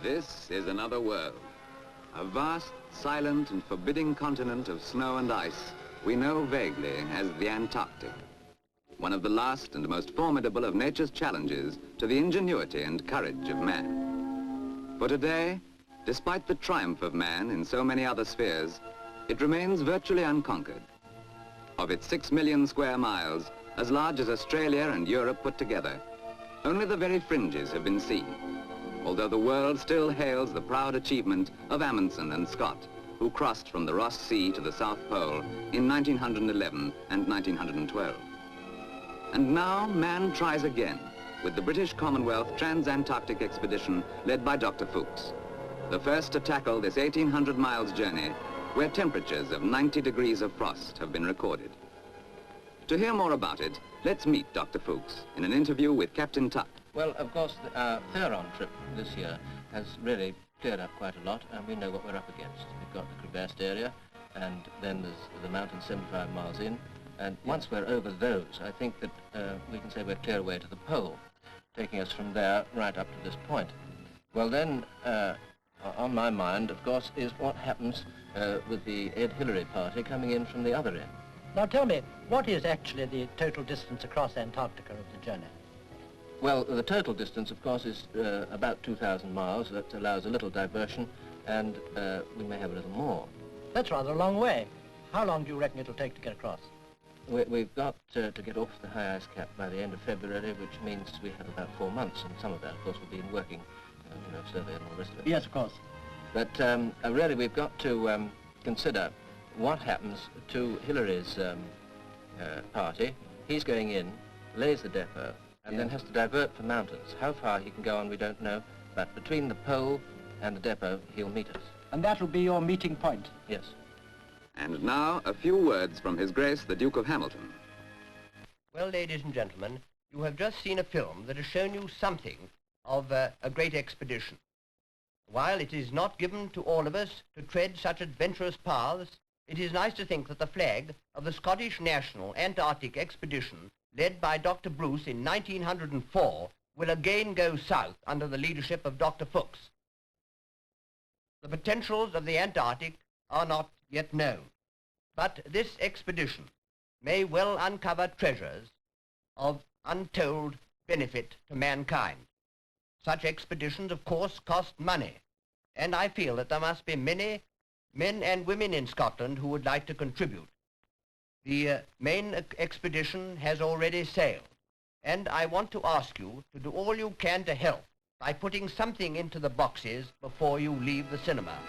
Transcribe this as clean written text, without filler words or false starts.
This is another world. A vast, silent and forbidding continent of snow and ice we know vaguely as the Antarctic. One of the last and most formidable of nature's challenges to the ingenuity and courage of man. For today, despite the triumph of man in so many other spheres, it remains virtually unconquered. Of its 6 million square miles, as large as Australia and Europe put together, only the very fringes have been seen, although the world still hails the proud achievement of Amundsen and Scott, who crossed from the Ross Sea to the South Pole in 1911 and 1912. And now man tries again with the British Commonwealth Trans-Antarctic expedition led by Dr. Fuchs, the first to tackle this 1,800 miles journey where temperatures of 90 degrees of frost have been recorded. To hear more about it, let's meet Dr. Fuchs in an interview with Captain Tuck. Well, of course, our Theron trip this year has really cleared up quite a lot, and we know what we're up against. We've got the crevassed area, and then there's the mountains 75 miles in, and once we're over those, I think that we can say we're clear away to the pole, taking us from there right up to this point. Well, then, on my mind, of course, is what happens with the Ed Hillary party coming in from the other end. Now tell me, what is actually the total distance across Antarctica of the journey? Well, the total distance, of course, is about 2,000 miles. That allows a little diversion, and we may have a little more. That's rather a long way. How long do you reckon it'll take to get across? We've got to get off the high ice cap by the end of February, which means we have about 4 months, and some of that, of course, will be in working, survey and all the rest of it. Yes, of course. But really, we've got to consider what happens to Hillary's party. He's going in, lays the depot, and then has to divert for mountains. How far he can go on, we don't know, but between the pole and the depot, he'll meet us. And that'll be your meeting point? Yes. And now, a few words from His Grace the Duke of Hamilton. Well, ladies and gentlemen, you have just seen a film that has shown you something of a great expedition. While it is not given to all of us to tread such adventurous paths, it is nice to think that the flag of the Scottish National Antarctic Expedition, led by Dr. Bruce in 1904, will again go south under the leadership of Dr. Fuchs. The potentials of the Antarctic are not yet known, but this expedition may well uncover treasures of untold benefit to mankind. Such expeditions, of course, cost money, and I feel that there must be many men and women in Scotland who would like to contribute. The main expedition has already sailed, and I want to ask you to do all you can to help by putting something into the boxes before you leave the cinema.